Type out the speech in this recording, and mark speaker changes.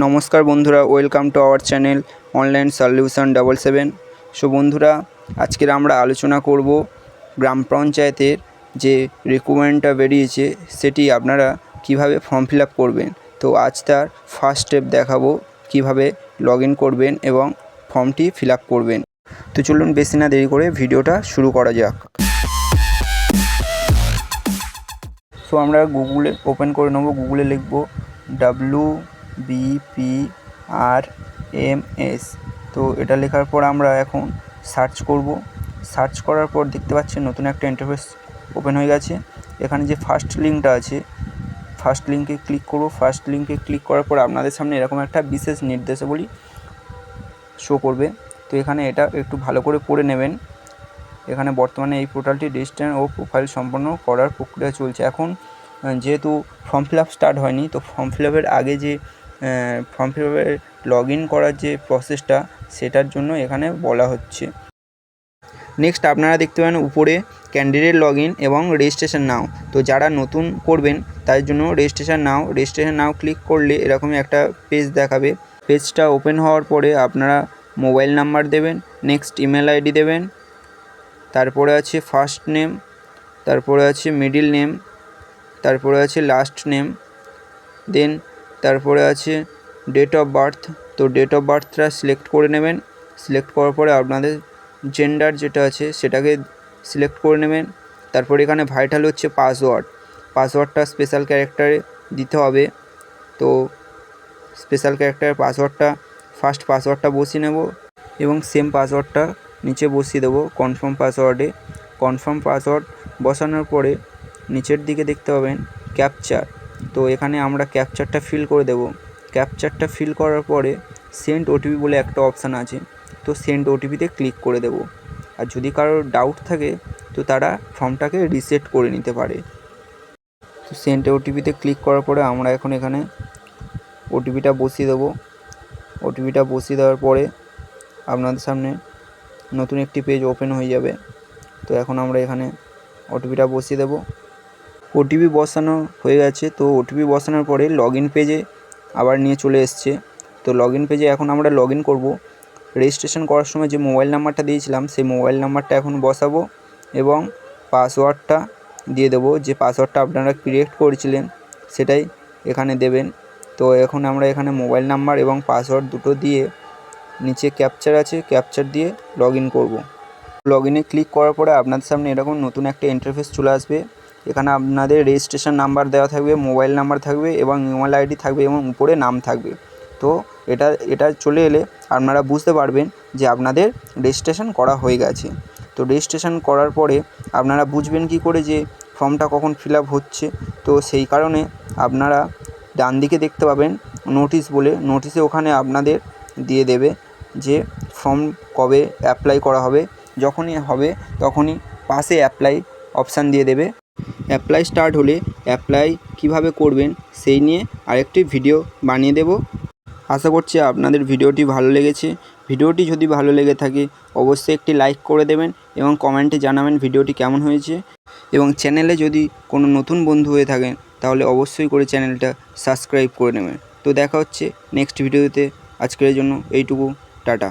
Speaker 1: নমস্কার বন্ধুরা, welcome to our channel online solution 77। So বন্ধুরা, আজকের আমরা আলোচনা করব গ্রাম পঞ্চায়েতের যে রিক্রুটমেন্টটা বেরিয়েছে সেটি আপনারা কিভাবে ফর্ম ফিল আপ করবেন। তো আজ তার ফার্স্ট স্টেপ দেখাবো কিভাবে লগ ইন করবেন এবং ফর্মটি ফিল আপ করবেন। তো চলুন বেশি না দেরি করে ভিডিওটা শুরু করা যাক। সো আমরা গুগলে ওপেন করে নেব, গুগলে লিখব WBPRMS। তো এটা লেখার পর আমরা এখন সার্চ করব। সার্চ করার পর দেখতে পাচ্ছেন নতুন একটা ইন্টারফেস ওপেন হয়ে গেছে। এখানে যে ফার্স্ট লিঙ্কটা আছে, ফার্স্ট লিঙ্কে ক্লিক করব। ফার্স্ট লিঙ্কে ক্লিক করার পর আপনাদের সামনে এরকম একটা বিশেষ নির্দেশাবলী শো করবে। তো এখানে এটা একটু ভালো করে পড়ে নেবেন। এখানে বর্তমানে এই পোর্টালটি রেজিস্ট্রেশন ও প্রোফাইল সম্পন্ন করার প্রক্রিয়া চলছে। এখন যেহেতু ফর্ম ফিল আপ স্টার্ট হয়নি, তো ফর্ম ফিল আপের আগে যে ফর্ম ফিল আপের লগ ইন করার যে প্রসেসটা সেটার জন্য এখানে বলা হচ্ছে। নেক্সট আপনারা দেখতে পাবেন উপরে ক্যান্ডিডেট লগ ইন এবং রেজিস্ট্রেশন নাও। তো যারা নতুন করবেন তার জন্য রেজিস্ট্রেশন নাও ক্লিক করলে এরকমই একটা পেজ দেখাবে। পেজটা ওপেন হওয়ার পরে আপনারা মোবাইল নাম্বার দেবেন, নেক্সট ইমেল আইডি দেবেন, তারপরে আছে ফার্স্ট নেম, তারপরে আছে মিডিল নেম, তারপরে আছে লাস্ট নেম, দেন তারপরে আছে ডেট অফ বার্থ। তো ডেট অফ বার্থটা সিলেক্ট করে নেবেন। সিলেক্ট করার পরে আপনাদের জেন্ডার যেটা আছে সেটাকে সিলেক্ট করে নেবেন। তারপরে এখানে ভাইটাল হচ্ছে পাসওয়ার্ডটা স্পেশাল ক্যারেক্টারে দিতে হবে। তো স্পেশাল ক্যারেক্টারের ফার্স্ট পাসওয়ার্ডটা বসিয়ে নেব এবং সেম পাসওয়ার্ডটা নিচে বসিয়ে দেবো কনফার্ম পাসওয়ার্ডে। কনফার্ম পাসওয়ার্ড বসানোর পরে নিচের দিকে দেখতে পাবেন ক্যাপচার। তো এখানে আমরা ক্যাপচারটা ফিল করে দেব। ক্যাপচারটা ফিল করার পরে সেন্ড ওটিপি বলে একটা অপশান আছে, তো সেন্ড ওটিপিতে ক্লিক করে দেব। আর যদি কারোর ডাউট থাকে তো তারা ফর্মটাকে রিসেট করে নিতে পারে। তো সেন্ড ওটিপিতে ক্লিক করার পরে আমরা এখন এখানে ওটিপিটা বসিয়ে দেবো। ওটিপিটা বসিয়ে দেওয়ার পরে আপনাদের সামনে নতুন একটি পেজ ওপেন হয়ে যাবে। তো এখন আমরা এখানে ওটিপিটা বসিয়ে দেব। ওটিপি বসানো হয়ে গেছে। তো ওটিপি বসানোর পরে লগ ইন পেজে আবার নিয়ে চলে এসছে। তো লগ ইন পেজে এখন আমরা লগ ইন করবো। রেজিস্ট্রেশন করার সময় যে মোবাইল নাম্বারটা দিয়েছিলাম সেই মোবাইল নাম্বারটা এখন বসাবো এবং পাসওয়ার্ডটা দিয়ে দেবো। যে পাসওয়ার্ডটা আপনারা ক্রিয়েট করেছিলেন সেটাই এখানে দেবেন। তো এখন আমরা এখানে মোবাইল নাম্বার এবং পাসওয়ার্ড দুটো দিয়ে নিচে ক্যাপচার আছে, ক্যাপচার দিয়ে লগ ইন করবো। লগ ইনে ক্লিক করার পরে আপনাদের সামনে এরকম নতুন একটা ইন্টারফেস চলে আসবে। এখানে আপনাদের রেজিস্ট্রেশন নাম্বার দেওয়া থাকবে, মোবাইল নাম্বার থাকবে এবং ইমেল আইডি থাকবে এবং উপরে নাম থাকবে। তো এটা চলে এলে আপনারা বুঝতে পারবেন যে আপনাদের রেজিস্ট্রেশন করা হয়ে গেছে। তো রেজিস্ট্রেশন করার পরে আপনারা বুঝবেন কি করে যে ফর্মটা কখন ফিল আপ হচ্ছে। তো সেই কারণে আপনারা ডান দিকে দেখতে পাবেন নোটিশ বলে, নোটিশে ওখানে আপনাদের দিয়ে দেবে যে ফর্ম কবে অ্যাপ্লাই করা হবে। যখনই হবে তখনই পাশে অ্যাপ্লাই অপশান দিয়ে দেবে। অ্যাপ্লাই স্টার্ট হলে অ্যাপ্লাই কিভাবে করবেন সেই নিয়ে আরেকটি ভিডিও বানিয়ে দেব। আশা করছি আপনাদের ভিডিওটি ভালো লেগেছে। ভিডিওটি যদি ভালো লেগে থাকে অবশ্যই একটি লাইক করে দেবেন এবং কমেন্টে জানাবেন ভিডিওটি কেমন হয়েছে। এবং চ্যানেলে যদি কোনো নতুন বন্ধু হয়ে থাকেন তাহলে অবশ্যই করে চ্যানেলটা সাবস্ক্রাইব করে নেবেন। তো দেখা হচ্ছে নেক্সট ভিডিওতে। আজকের জন্য এইটুকু, টাটা।